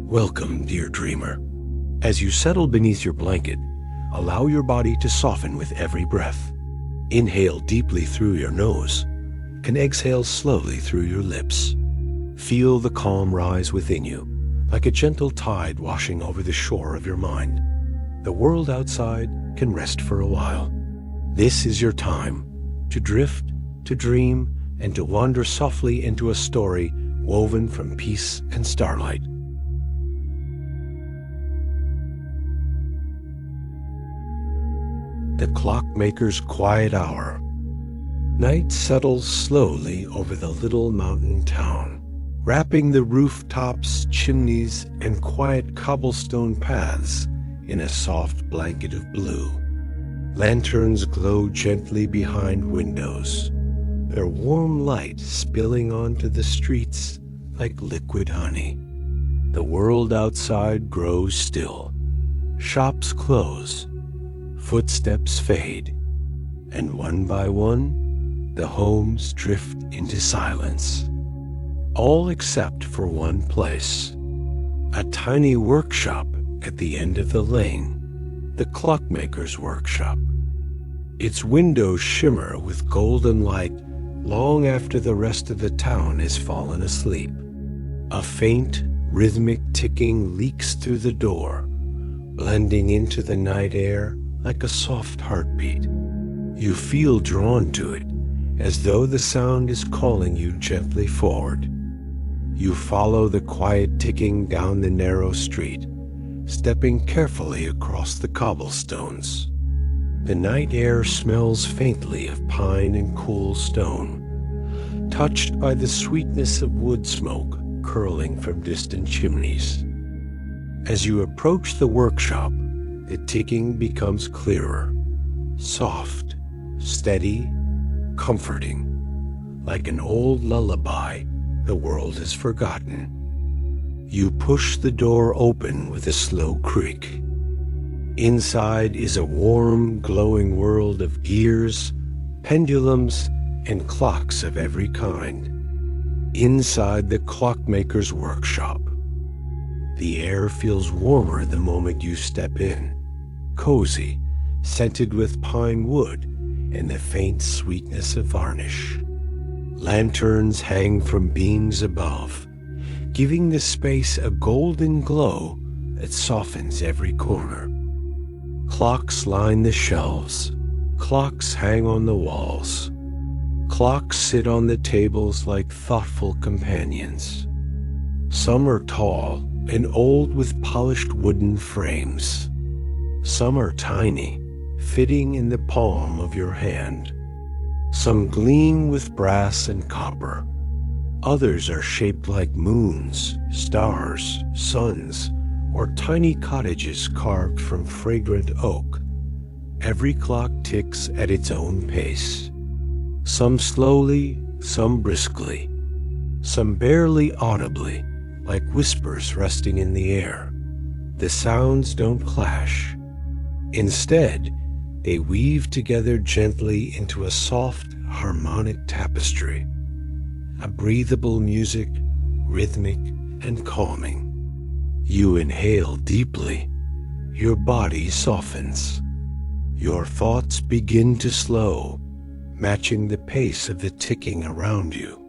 Welcome, dear dreamer. As you settle beneath your blanket, allow your body to soften with every breath. Inhale deeply through your nose and exhale slowly through your lips. Feel the calm rise within you, like a gentle tide washing over the shore of your mind. The world outside can rest for a while. This is your time to drift, to dream, and to wander softly into a story woven from peace and starlight. The Clockmaker's quiet hour. Night settles slowly over the little mountain town, wrapping the rooftops, chimneys, and quiet cobblestone paths in a soft blanket of blue. Lanterns glow gently behind windows, their warm light spilling onto the streets like liquid honey. The world outside grows still. Shops close. Footsteps fade, and one by one, the homes drift into silence. All except for one place, a tiny workshop at the end of the lane, the Clockmaker's workshop. Its windows shimmer with golden light long after the rest of the town has fallen asleep. A faint, rhythmic ticking leaks through the door, blending into the night air like a soft heartbeat. You feel drawn to it, as though the sound is calling you gently forward. You follow the quiet ticking down the narrow street, stepping carefully across the cobblestones. The night air smells faintly of pine and cool stone, touched by the sweetness of wood smoke curling from distant chimneys. As you approach the workshop, the ticking becomes clearer, soft, steady, comforting, like an old lullaby the world has forgotten. You push the door open with a slow creak. Inside is a warm, glowing world of gears, pendulums, and clocks of every kind. Inside the Clockmaker's workshop, the air feels warmer the moment you step in. Cozy, scented with pine wood and the faint sweetness of varnish. Lanterns hang from beams above, giving the space a golden glow that softens every corner. Clocks line the shelves. Clocks hang on the walls. Clocks sit on the tables like thoughtful companions. Some are tall and old with polished wooden frames. Some are tiny, fitting in the palm of your hand. Some gleam with brass and copper. Others are shaped like moons, stars, suns, or tiny cottages carved from fragrant oak. Every clock ticks at its own pace. Some slowly, some briskly, some barely audibly, like whispers resting in the air. The sounds don't clash. Instead, they weave together gently into a soft, harmonic tapestry, a breathable music, rhythmic and calming. You inhale deeply. Your body softens. Your thoughts begin to slow, matching the pace of the ticking around you.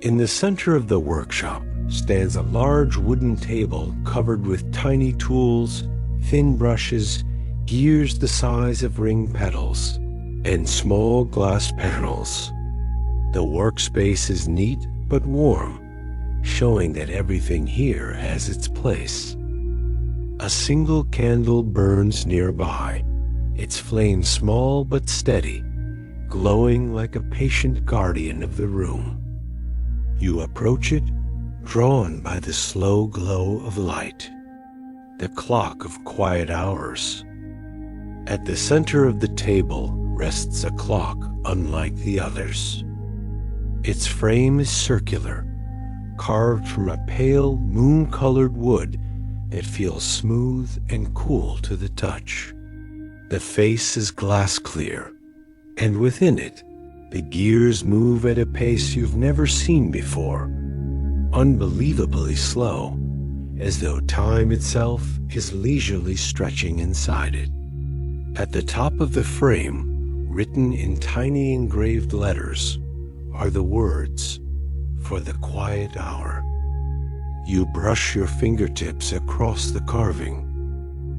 In the center of the workshop stands a large wooden table covered with tiny tools, thin brushes, gears the size of ring petals, and small glass panels. The workspace is neat but warm, showing that everything here has its place. A single candle burns nearby, its flame small but steady, glowing like a patient guardian of the room. You approach it, drawn by the slow glow of light. The clock of quiet hours. At the center of the table rests a clock unlike the others. Its frame is circular, carved from a pale, moon-colored wood that feels smooth and cool to the touch. The face is glass clear, and within it, the gears move at a pace you've never seen before, unbelievably slow, as though time itself is leisurely stretching inside it. At the top of the frame, written in tiny engraved letters, are the words, "For the quiet hour." You brush your fingertips across the carving.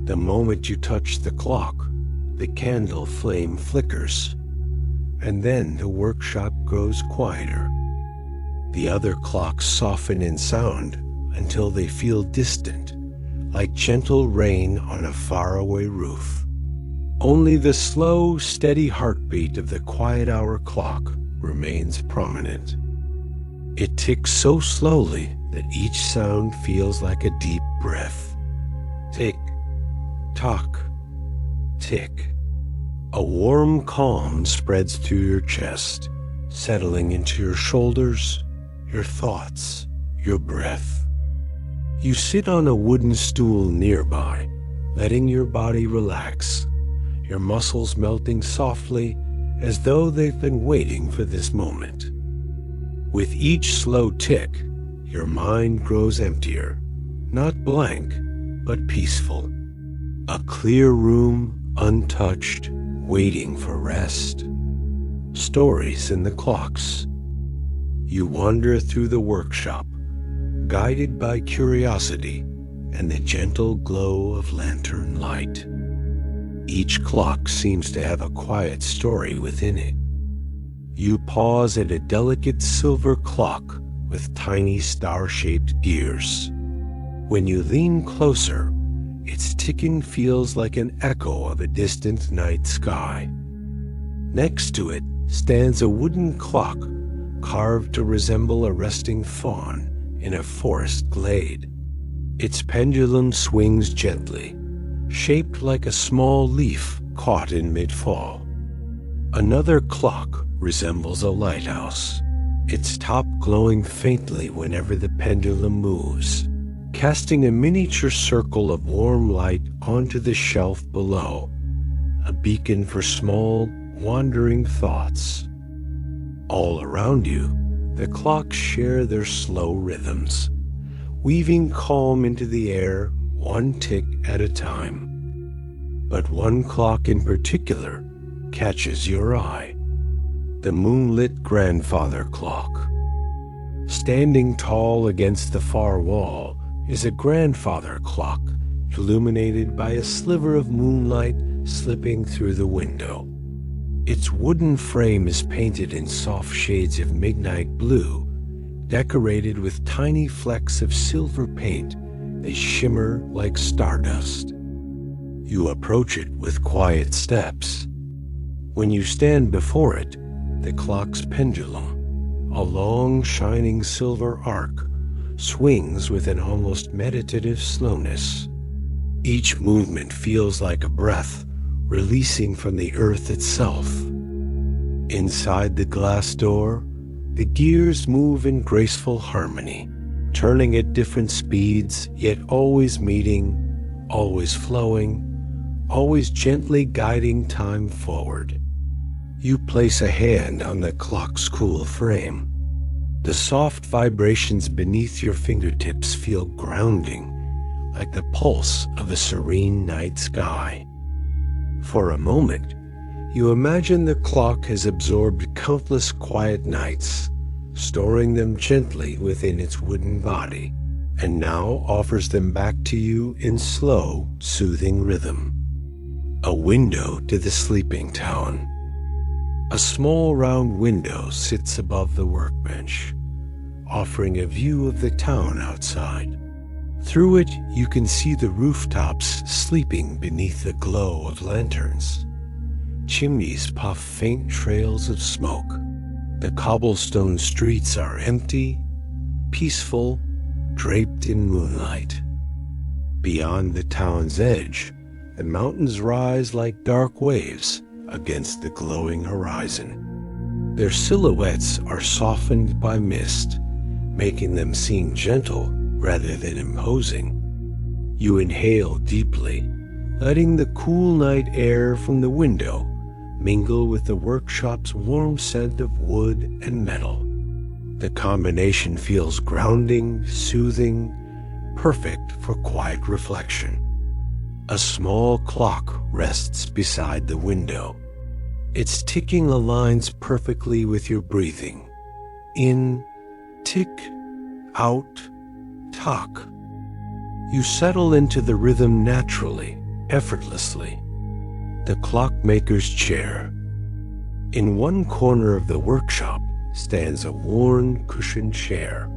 The moment you touch the clock, the candle flame flickers, and then the workshop grows quieter. The other clocks soften in sound until they feel distant, like gentle rain on a faraway roof. Only the slow, steady heartbeat of the quiet hour clock remains prominent. It ticks so slowly that each sound feels like a deep breath. Tick, tock, tick. A warm calm spreads through your chest, settling into your shoulders, your thoughts, your breath. You sit on a wooden stool nearby, letting your body relax, your muscles melting softly as though they've been waiting for this moment. With each slow tick, your mind grows emptier, not blank, but peaceful. A clear room, untouched, waiting for rest. Stories in the clocks. You wander through the workshop, guided by curiosity and the gentle glow of lantern light. Each clock seems to have a quiet story within it. You pause at a delicate silver clock with tiny star-shaped gears. When you lean closer, its ticking feels like an echo of a distant night sky. Next to it stands a wooden clock carved to resemble a resting fawn in a forest glade. Its pendulum swings gently, shaped like a small leaf caught in mid-fall. Another clock resembles a lighthouse, its top glowing faintly whenever the pendulum moves, casting a miniature circle of warm light onto the shelf below, a beacon for small, wandering thoughts. All around you, the clocks share their slow rhythms, weaving calm into the air, one tick at a time. But one clock in particular catches your eye: the moonlit grandfather clock. Standing tall against the far wall is a grandfather clock, illuminated by a sliver of moonlight slipping through the window. Its wooden frame is painted in soft shades of midnight blue, decorated with tiny flecks of silver paint. They shimmer like stardust. You approach it with quiet steps. When you stand before it, the clock's pendulum, a long shining silver arc, swings with an almost meditative slowness. Each movement feels like a breath releasing from the earth itself. Inside the glass door, the gears move in graceful harmony, turning at different speeds, yet always meeting, always flowing, always gently guiding time forward. You place a hand on the clock's cool frame. The soft vibrations beneath your fingertips feel grounding, like the pulse of a serene night sky. For a moment, you imagine the clock has absorbed countless quiet nights, storing them gently within its wooden body, and now offers them back to you in slow, soothing rhythm. A window to the sleeping town. A small round window sits above the workbench, offering a view of the town outside. Through it, you can see the rooftops sleeping beneath the glow of lanterns. Chimneys puff faint trails of smoke. The cobblestone streets are empty, peaceful, draped in moonlight. Beyond the town's edge, the mountains rise like dark waves against the glowing horizon. Their silhouettes are softened by mist, making them seem gentle rather than imposing. You inhale deeply, letting the cool night air from the window mingle with the workshop's warm scent of wood and metal. The combination feels grounding, soothing, perfect for quiet reflection. A small clock rests beside the window. Its ticking aligns perfectly with your breathing. In, tick, out, tock. You settle into the rhythm naturally, effortlessly. The clockmaker's chair. In one corner of the workshop stands a worn, cushioned chair,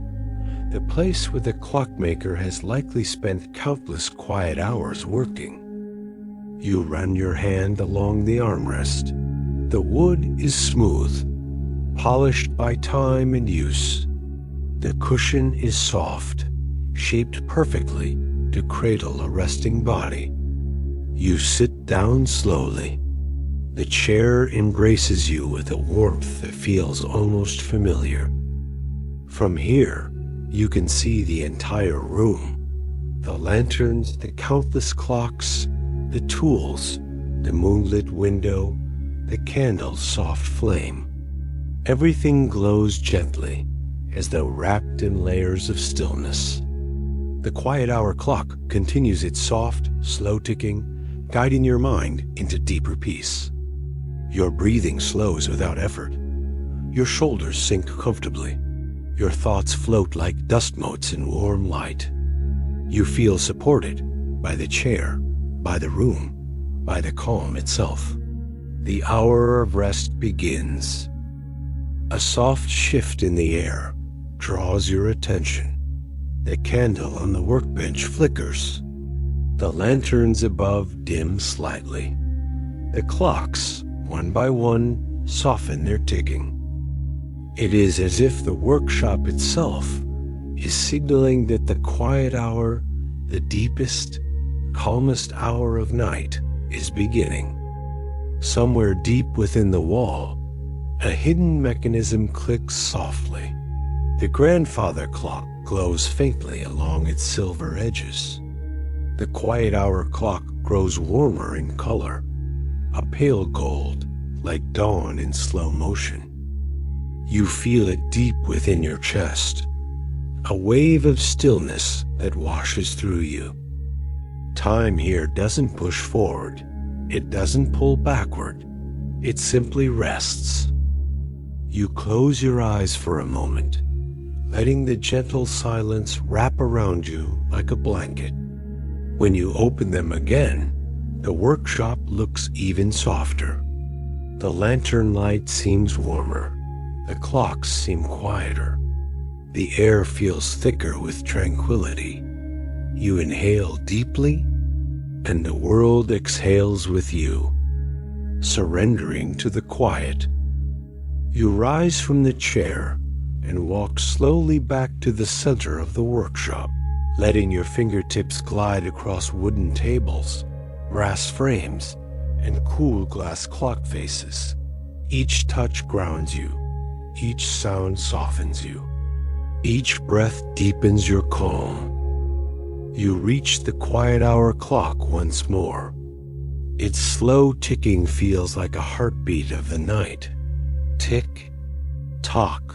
the place where the clockmaker has likely spent countless quiet hours working. You run your hand along the armrest. The wood is smooth, polished by time and use. The cushion is soft, shaped perfectly to cradle a resting body. You sit down slowly. The chair embraces you with a warmth that feels almost familiar. From here, you can see the entire room. The lanterns, the countless clocks, the tools, the moonlit window, the candle's soft flame. Everything glows gently, as though wrapped in layers of stillness. The quiet hour clock continues its soft, slow ticking, guiding your mind into deeper peace. Your breathing slows without effort. Your shoulders sink comfortably. Your thoughts float like dust motes in warm light. You feel supported by the chair, by the room, by the calm itself. The hour of rest begins. A soft shift in the air draws your attention. The candle on the workbench flickers. The lanterns above dim slightly. The clocks, one by one, soften their ticking. It is as if the workshop itself is signaling that the quiet hour, the deepest, calmest hour of night, is beginning. Somewhere deep within the wall, a hidden mechanism clicks softly. The grandfather clock glows faintly along its silver edges. The quiet hour clock grows warmer in color, a pale gold like dawn in slow motion. You feel it deep within your chest, a wave of stillness that washes through you. Time here doesn't push forward, it doesn't pull backward, it simply rests. You close your eyes for a moment, letting the gentle silence wrap around you like a blanket. When you open them again, the workshop looks even softer. The lantern light seems warmer. The clocks seem quieter. The air feels thicker with tranquility. You inhale deeply, and the world exhales with you, surrendering to the quiet. You rise from the chair and walk slowly back to the center of the workshop, letting your fingertips glide across wooden tables, brass frames, and cool glass clock faces. Each touch grounds you. Each sound softens you. Each breath deepens your calm. You reach the quiet hour clock once more. Its slow ticking feels like a heartbeat of the night. Tick, tock.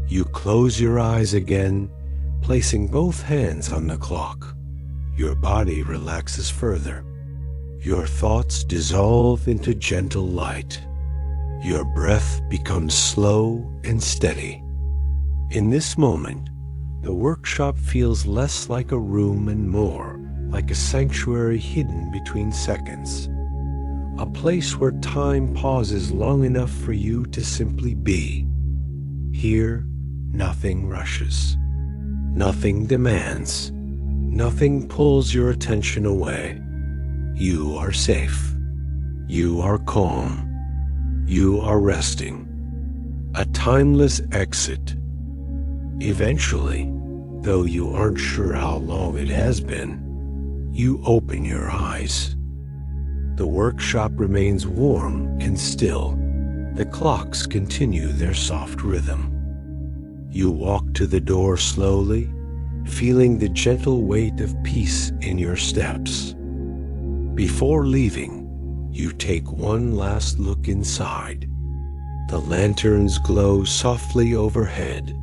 You close your eyes again, placing both hands on the clock. Your body relaxes further. Your thoughts dissolve into gentle light. Your breath becomes slow and steady. In this moment, the workshop feels less like a room and more like a sanctuary hidden between seconds. A place where time pauses long enough for you to simply be. Here, nothing rushes. Nothing demands. Nothing pulls your attention away. You are safe. You are calm. You are resting. A timeless exit. Eventually, though you aren't sure how long it has been, you open your eyes. The workshop remains warm and still. The clocks continue their soft rhythm. You walk to the door slowly, feeling the gentle weight of peace in your steps. Before leaving, you take one last look inside. The lanterns glow softly overhead.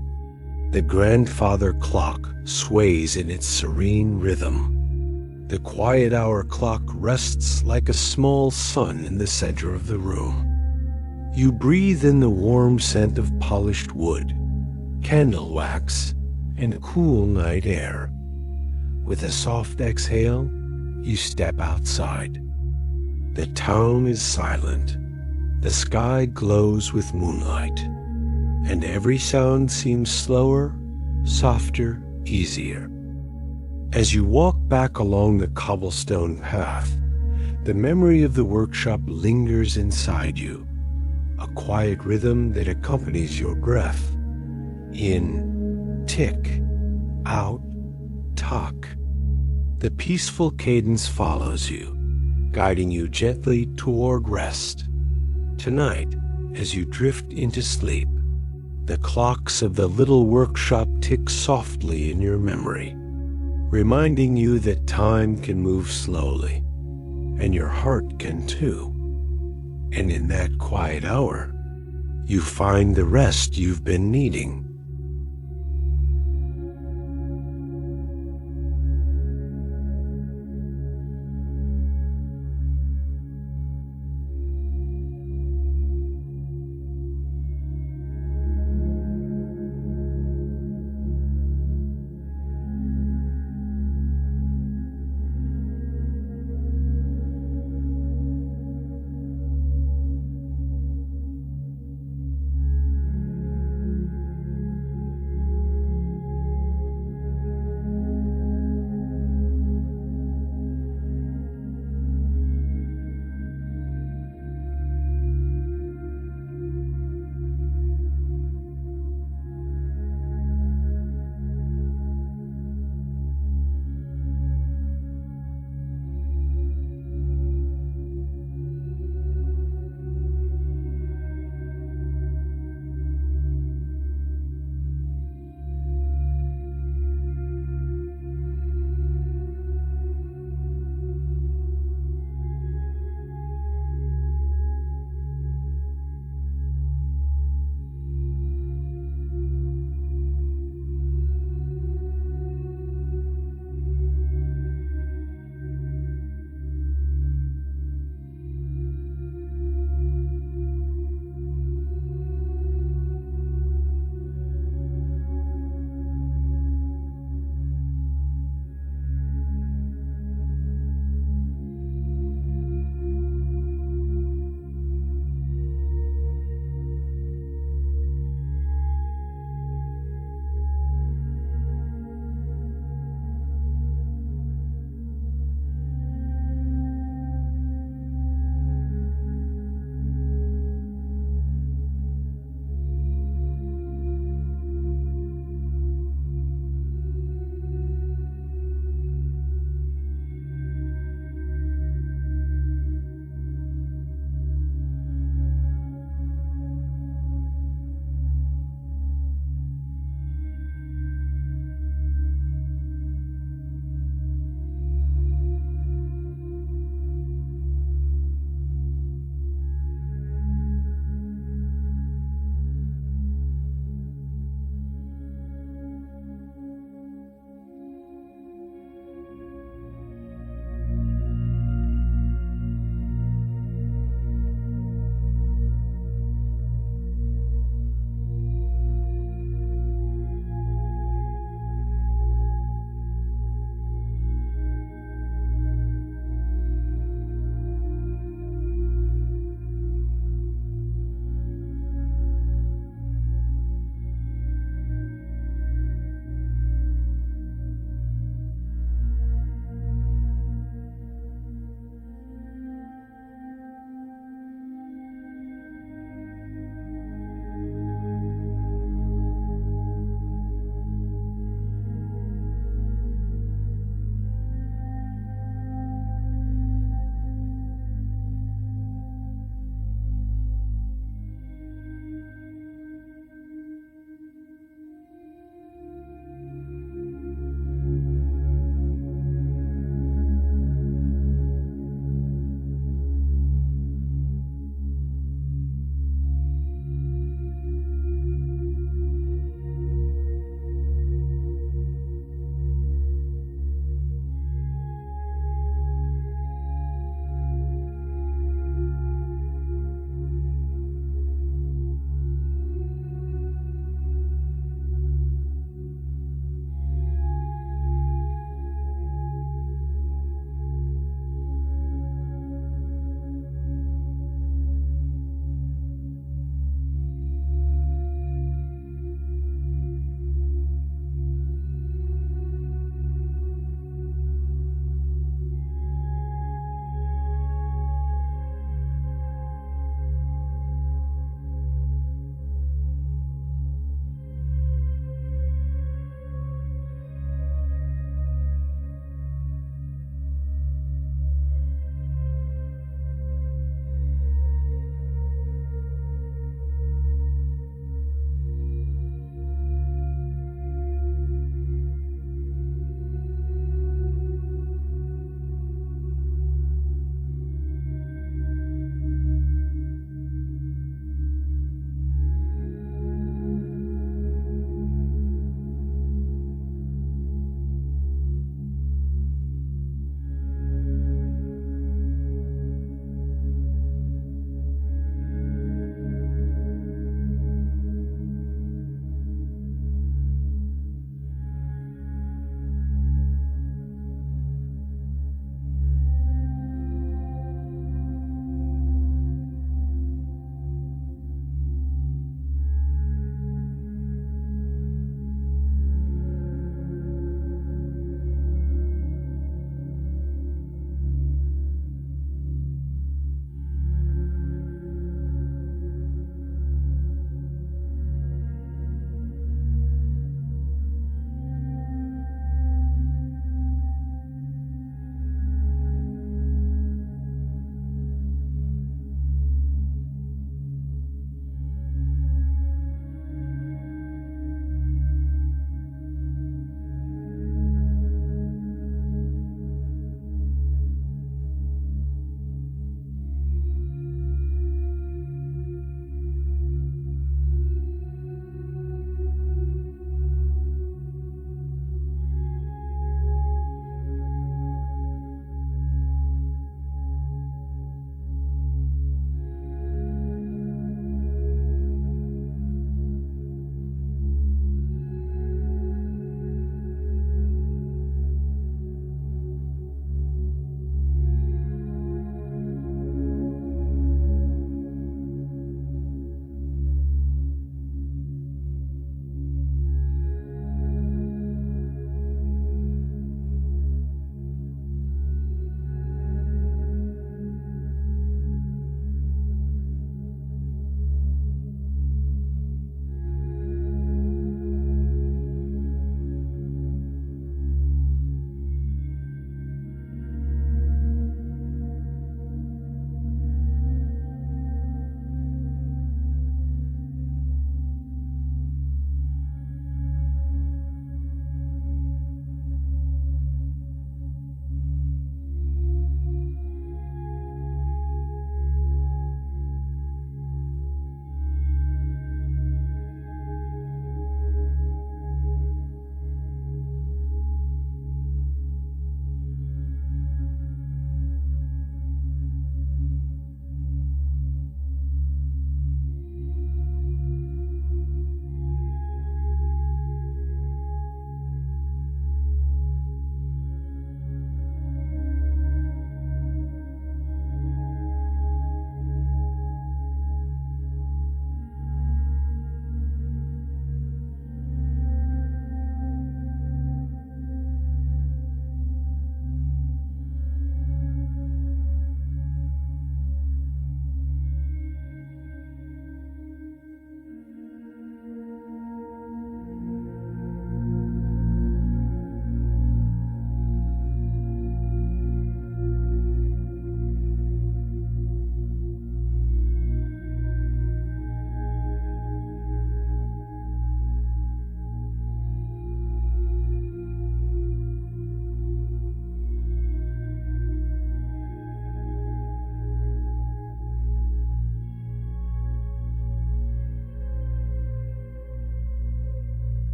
The grandfather clock sways in its serene rhythm. The quiet hour clock rests like a small sun in the center of the room. You breathe in the warm scent of polished wood, candle wax, and cool night air. With a soft exhale, you step outside. The town is silent. The sky glows with moonlight, and every sound seems slower, softer, easier. As you walk back along the cobblestone path, the memory of the workshop lingers inside you, a quiet rhythm that accompanies your breath. In, tick, out, tuck. The peaceful cadence follows you, guiding you gently toward rest. Tonight, as you drift into sleep, the clocks of the little workshop tick softly in your memory, reminding you that time can move slowly, and your heart can too. And in that quiet hour, you find the rest you've been needing.